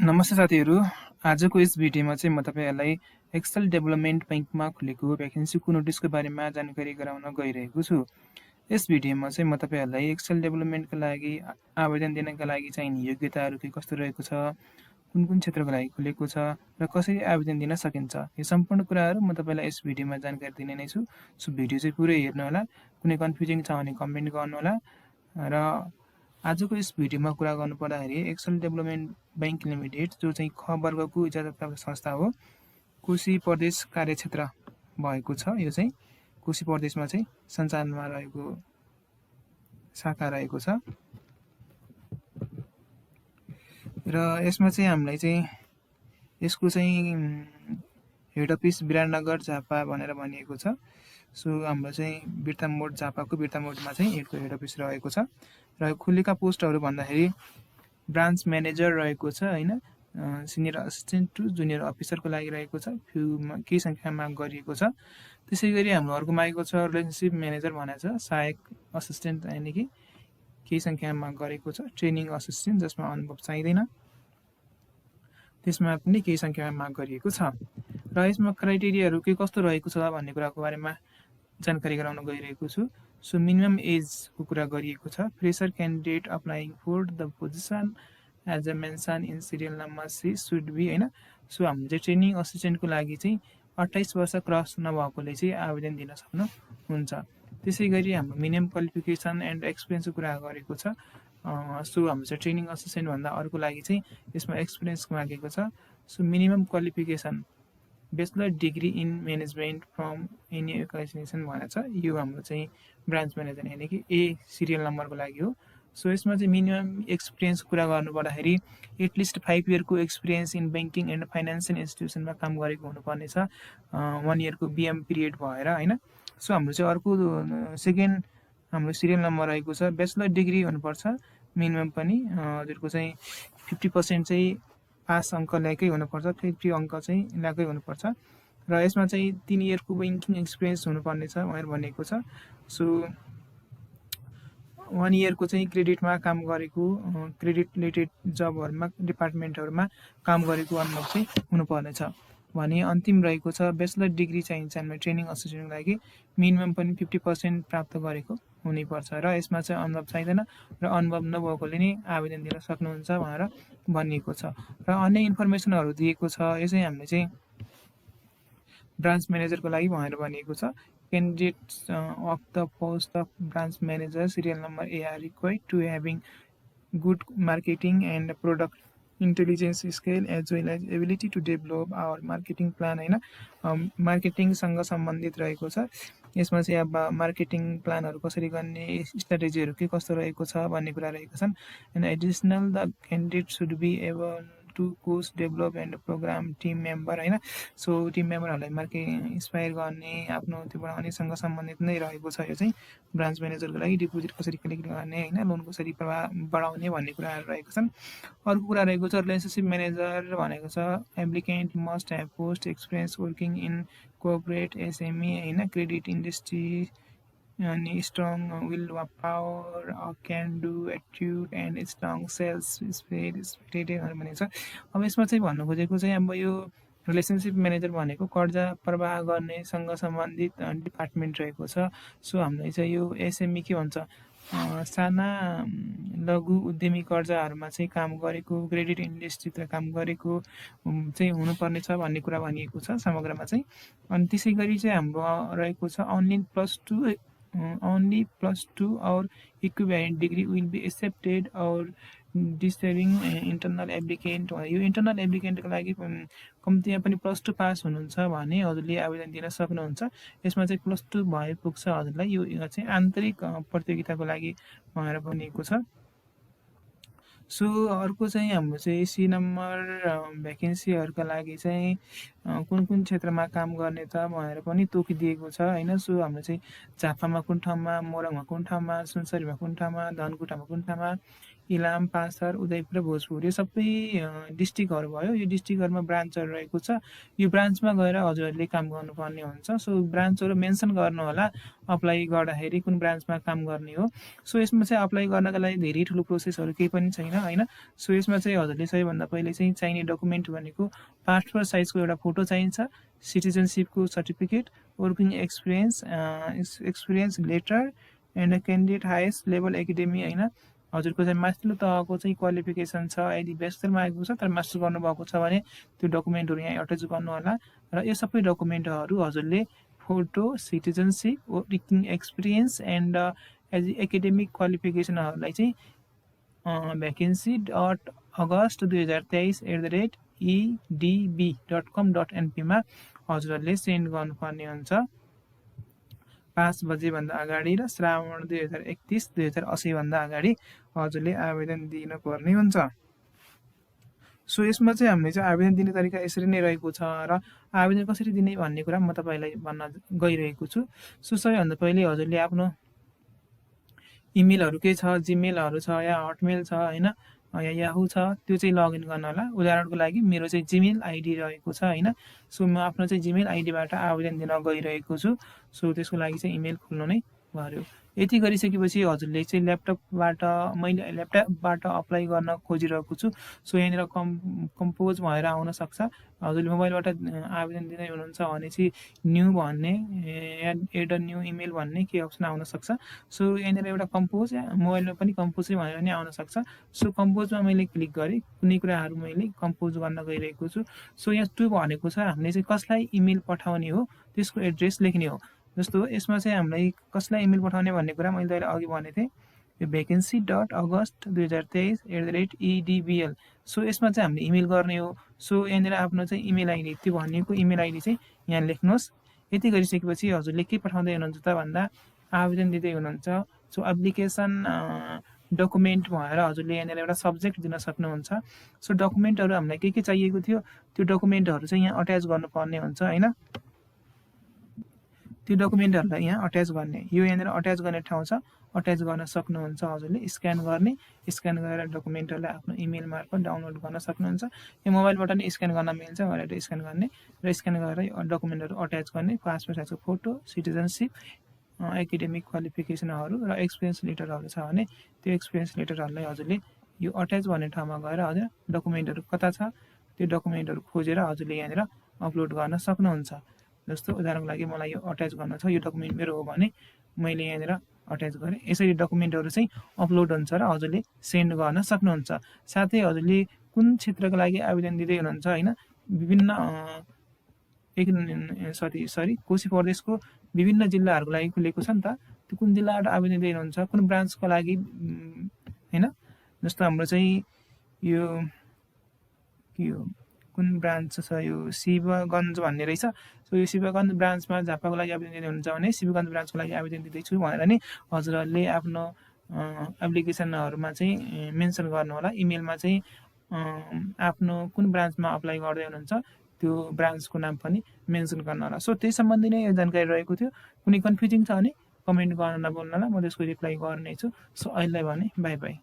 नमस्ते साथीहरू। आजको यस भिडियोमा चाहिँ म तपाईहरुलाई एक्सेल डेभलपमेन्ट बैंकमा खुलेको भ्याकेन्सीको नोटिसको बारेमा जानकारी गराउन गइरहेको छु। यस भिडियोमा चाहिँ म तपाईहरुलाई एक्सेल डेभलपमेन्टका लागि आवेदन दिनका लागि चाहिने योग्यताहरू के कस्तो रहेको छ, कुन क्षेत्रको लागि खुलेको छ र कसरी आवेदन दिन सकिन्छ, यो सम्पूर्ण कुराहरू म तपाईलाई यस भिडियोमा जानकारी दिने नै छु। सो भिडियो चाहिँ पुरै हेर्नु होला। कुनै कन्फ्युजिङ छ भने कमेन्ट गर्नु होला। र आजको यस भिडियोमा कुरा गर्नु पर्दाखेरि एक्सेल डेभलपमेन्ट बैंक लिमिटेड जो चाहिँ ख वर्गको इजाजतप्राप्त संस्था हो, कोशी प्रदेश कार्यक्षेत्र भएको छ। यो चाहिँ कोशी प्रदेशमा चाहिँ सञ्चालनमा रहेको शाखा रहेको छ र यसमा चाहिँ हामीलाई चाहिँ यसको चाहिँ हेड अफिस विराटनगर झापा भनेर भनिएको छ। सो हाम्रो चाहिँ बिर्तामोड झापाको बिर्तामोडमा चाहिँ यसको हेड अफिस रहेको छ र खुलेका पोस्टहरू भन्दाखेरि ब्रान्च म्यानेजर रहेको छ हैन, सिनियर असिस्टेन्ट टु जुनियर अफिसरको लागि रहेको छ, केही संख्यामा माग गरिएको छ। त्यसैगरी हाम्रो अर्को मागेको छ रिलेसनशिप म्यानेजर भनेको छ, सहायक असिस्टेन्ट यानि कि केही संख्यामा माग गरेको छ। ट्रेनिङ असिस्टेन्ट जसमा अनुभव चाहिँदैन, त्यसमा पनि केही संख्यामा माग गरिएको छ। र यसमा क्राइटेरियाहरू के कस्तो रहेको छ भन्ने कुराको बारेमा जानकारी गराउन गइरहेको छु। सो मिनिमम एज को कुरा गरिएको छ। Fresher candidate applying for the position as a mention in serial number she should be हैन। सो हामीले चाहिँ ट्रेनिङ असिस्टेन्टको लागि चाहिँ 28 वर्ष क्रस नभएकोले चाहिँ आवेदन दिन सक्नुहुन्छ। त्यसैगरी हाम्रो मिनिमम क्वालिफिकेसन एन्ड एक्सपिरियन्सको कुरा गरेको छ। सो हाम्रो चाहिँ ट्रेनिङ असिस्टेन्ट भन्दा अर्को लागि चाहिँ यसमा एक्सपिरियन्स मागेको छ। So minimum qualification bachelor degree in management from any organisation भनेको छ। यो हाम्रो चाहिँ ब्रान्च म्यानेजर यानि कि ए सिरियल नम्बरको लागि हो। सो यसमा चाहिँ मिनिमम एक्सपिरियन्स कुरा गर्नु पर्दाखेरि एटलिस्ट 5 इयरको experience in banking and financial इन्स्टिट्युसनमा काम गरेको हुनुपर्ने छ, 1 इयरको बीएम पिरियड भएर हैन। सो हाम्रो चाहिँ अर्को सेकेन्ड हाम्रो सिरियल नम्बर रहेको छ, बैचलर डिग्री हुनुपर्छ मिनिमम पनि। हजुरको चाहिँ 50% चाहिँ पास अङ्क ल्याएकै हुनुपर्छ, 50 अङ्क चाहिँ ल्याएकै हुनुपर्छ र यसमा चाहिँ 3 इयरको बैंकिङ एक्सपिरियन्स हुनुपर्ने छ भनेर भनेको छ। सो 1 इयरको चाहिँ क्रेडिटमा काम गरेको, क्रेडिट रिलेटेड जबहरुमा डिपार्टमेन्टहरुमा काम गरेको अनुभव चाहिँ हुनुपर्ने छ भने अन्तिम रहेको छ बैचलर डिग्री चाहिन्छ हामीले ट्रेनिङ असिस्टेन्टको लागि, मिनिमम पनि 50% प्राप्त गरेको हुनुपर्छ र यसमा चाहिँ अनुभव चाहिँदैन र अनुभव नभएकोले नै आवेदन दिन सक्नुहुन्छ भनेर भनिएको छ। र अन्य इन्फर्मेसनहरू दिएको छ। यो चाहिँ हामीले चाहिँ ब्रान्च म्यानेजरको लागि भनेर भनिएको छ। Candidates of the post of branch manager serial number A are required to having good marketing and product intelligence skill as well as ability to develop our marketing plan हैन। मार्केटिङसँग सम्बन्धित रहेको छ। यसमा चाहिँ अब मार्केटिङ प्लानहरू कसरी गर्ने, स्ट्र्याटेजीहरू के कस्तो रहेको छ भन्ने कुरा रहेको छन्। And additional the candidate should be able to coach develop and programme team member हैन। सो टिम मेम्बरहरूलाई इन्स्पायर गर्ने, आफ्नो त्यो बनाउनेसँग सम्बन्धित नै रहेको छ। यो चाहिँ ब्रान्च म्यानेजरको लागि डिपोजिट कसरी कलेक्ट गर्ने हैन, लोन कसरी बढाउने भन्ने कुराहरू रहेको छन्। अर्को कुरा रहेको छ रिलेसनशिप म्यानेजर भनेको छ, applicant must have post experience working in corporate SME हैन, क्रेडिट इन्डस्ट्री अनि strong will power, can do attitude and strong sales spirit भनेको छ। अब यसमा चाहिँ भन्नु खोजेको चाहिँ अब यो रिलेसनशिप म्यानेजर भनेको कर्जा प्रवाह गर्नेसँग सम्बन्धित डिपार्टमेन्ट रहेको छ। सो हामीलाई चाहिँ यो एसएमई के भन्छ, साना लघु उद्यमी कर्जाहरूमा चाहिँ काम गरेको, क्रेडिट इन्डस्ट्रीतिर काम गरेको चाहिँ हुनुपर्ने छ भन्ने कुरा भनिएको छ समग्रमा चाहिँ। अनि त्यसैगरी चाहिँ हाम्रो रहेको छ only +2 or equivalent degree will be accepted or deserving internal applicant. यो इन्टरनल एप्लिकेन्टको लागि कम्तीमा पनि +2 पास हुनुहुन्छ भने हजुरले आवेदन दिन सक्नुहुन्छ। यसमा चाहिँ +2 भए पुग्छ हजुरलाई। यो चाहिँ आन्तरिक प्रतियोगिताको लागि भनेर भनिएको छ। सो अर्को चाहिँ हाम्रो चाहिँ सी नम्बर भ्याकेन्सीहरूका लागि चाहिँ कुन क्षेत्रमा काम गर्ने त भनेर पनि तोकिदिएको छ हैन। सो हाम्रो चाहिँ झापामा कुन ठाउँमा, मोरङमा कुन ठाउँमा, सुनसरीमा कुन ठाउँमा, धनकुटामा कुन ठाउँमा, इलाम, पाँचथर, उदयपुर र भोजपुर यो सबै डिस्ट्रिक्टहरू भयो। यो डिस्ट्रिक्टहरूमा ब्रान्चहरू रहेको छ। यो ब्रान्चमा गएर हजुरहरूले काम गर्नुपर्ने हुन्छ। सो ब्रान्चहरू मेन्सन गर्नु होला अप्लाई गर्दाखेरि कुन ब्रान्चमा काम गर्ने हो। सो यसमा चाहिँ अप्लाई गर्नका लागि धेरै ठुलो प्रोसेसहरू केही पनि छैन होइन। सो यसमा चाहिँ हजुरले सबैभन्दा पहिले चाहिँ चाहिने डकुमेन्ट भनेको पासपोर्ट साइजको एउटा फोटो चाहिन्छ, सिटिजनसिपको certificate, working experience letter and candidate highest level academy होइन। हजुरको चाहिँ माथिल्लो तहको चाहिँ क्वालिफिकेसन छ, यदि ब्याचलरमा आएको छ तर मास्टर गर्नुभएको छ भने त्यो डकुमेन्टहरू यहाँ अट्याच गर्नु होला। र यो सबै डकुमेन्टहरू हजुरले photo, citizenship, working experience and academic क्वालिफिकेसनहरूलाई चाहिँ vacancy.august2023@edb.com.np मा हजुरहरूले सेन्ड गर्नुपर्ने हुन्छ 5 बजेभन्दा अगाडि र श्रावण 2031-2080 भन्दा अगाडि हजुरले आवेदन दिनुपर्ने हुन्छ। सो यसमा चाहिँ हामीले चाहिँ आवेदन दिने तरिका यसरी नै रहेको छ र आवेदन कसरी दिने भन्ने कुरा म तपाईँलाई भन्न गइरहेको छु। सो सबैभन्दा पहिले हजुरले आफ्नो इमेलहरू के छ, जिमेलहरू छ या हटमेल छ होइन, या याहु छ, त्यो चाहिँ लगइन गर्न होला। उदाहरणको लागि मेरो चाहिँ जिमेल आइडी रहेको छ होइन। सो म आफ्नो चाहिँ जिमेल आइडीबाट आवेदन दिन गइरहेको छु। सो त्यसको लागि चाहिँ इमेल खोल्नु नै पर्यो। यति गरिसकेपछि हजुरले चाहिँ मैले ल्यापटपबाट अप्लाई गर्न खोजिरहेको छु। सो यहाँनिर कम्पोज भएर आउन सक्छ। हजुरले मोबाइलबाट आवेदन दिँदै हुनुहुन्छ भने चाहिँ न्यू भन्ने एड अ न्यू इमेल भन्ने के अप्सन आउन सक्छ। सो यहाँनिर एउटा कम्पोज मोबाइलमा पनि कम्पोजै भनेर नि आउन सक्छ। सो कम्पोजमा मैले क्लिक गरेँ, कुनै कुराहरू मैले कम्पोज गर्न गइरहेको छु। सो यहाँ 2 भनेको छ हामीले चाहिँ कसलाई इमेल पठाउने हो त्यसको एड्रेस लेख्ने हो। जस्तो यसमा चाहिँ हामीलाई कसलाई इमेल पठाउने भन्ने कुरा मैले अहिले अघि भनेको थिएँ, यो vacancy.august2023@edbl। सो यसमा चाहिँ हामीले इमेल गर्ने हो। सो यहाँनिर आफ्नो चाहिँ इमेल आइडी, त्यो भनिएको इमेल आइडी चाहिँ यहाँ लेख्नुहोस्। यति गरिसकेपछि हजुरले के पठाउँदै हुनुहुन्छ त भन्दा आवेदन दिँदै हुनुहुन्छ। सो एप्लिकेसन डकुमेन्ट भएर हजुरले यहाँनिर एउटा सब्जेक्ट दिन सक्नुहुन्छ। सो डकुमेन्टहरू हामीलाई के चाहिएको थियो त्यो डकुमेन्टहरू चाहिँ यहाँ अट्याच गर्नुपर्ने हुन्छ होइन। त्यो डकुमेन्टहरूलाई यहाँ अट्याच गर्ने, यो यहाँनिर अट्याच गर्ने ठाउँ छ, अट्याच गर्न सक्नुहुन्छ। हजुरले स्क्यान गर्ने, स्क्यान गरेर डकुमेन्टहरूलाई आफ्नो इमेल मार्फत डाउनलोड गर्न सक्नुहुन्छ। यो मोबाइलबाट नै स्क्यान गर्न मिल्छ भनेर स्क्यान गर्ने र स्क्यान गरेर डकुमेन्टहरू अट्याच गर्ने। पासपोर्ट साइजको फोटो, सिटिजनसिप, एकाडेमिक क्वालिफिकेसनहरू र एक्सपिरियन्स लेटरहरू छ भने त्यो एक्सपिरियन्स लेटरहरूलाई हजुरले यो अट्याच भन्ने ठाउँमा गएर हजुर डकुमेन्टहरू कता छ त्यो डकुमेन्टहरू खोजेर हजुरले यहाँनिर अपलोड गर्न सक्नुहुन्छ। जस्तो उदाहरणको लागि मलाई यो अट्याच गर्न छ, यो डकुमेन्ट मेरो हो भने मैले यहाँनिर अट्याच गरेँ। यसरी डकुमेन्टहरू चाहिँ अपलोड हुन्छ र हजुरले सेन्ड गर्न सक्नुहुन्छ। साथै हजुरले कुन क्षेत्रको लागि आवेदन दिँदै हुनुहुन्छ होइन, विभिन्न कोशी प्रदेशको विभिन्न जिल्लाहरूको लागि खुलेको छ नि त, त्यो कुन जिल्लाबाट आवेदन दिँदै हुनुहुन्छ, कुन ब्रान्चको लागि होइन। जस्तो हाम्रो चाहिँ यो के हो कुन ब्रान्च छ, यो शिवगञ्ज भन्ने रहेछ। सो यो शिवगञ्ज ब्रान्चमा झापाको लागि आवेदन दिँदै हुनुहुन्छ भने शिवगञ्ज ब्रान्चको लागि आवेदन दिँदैछु भनेर नि हजुरहरूले आफ्नो एप्लिकेसनहरूमा चाहिँ मेन्सन गर्नु होला। इमेलमा चाहिँ आफ्नो कुन ब्रान्चमा अप्लाई गर्दै हुनुहुन्छ त्यो ब्रान्चको नाम पनि मेन्सन गर्न होला। सो त्यही सम्बन्धी नै यो जानकारी रहेको थियो। कुनै कन्फ्युजिङ छ भने कमेन्ट गर्न नभुल्नु होला, म त्यसको रिप्लाई गर्नेछु। सो अहिलेलाई भने बाई बाई।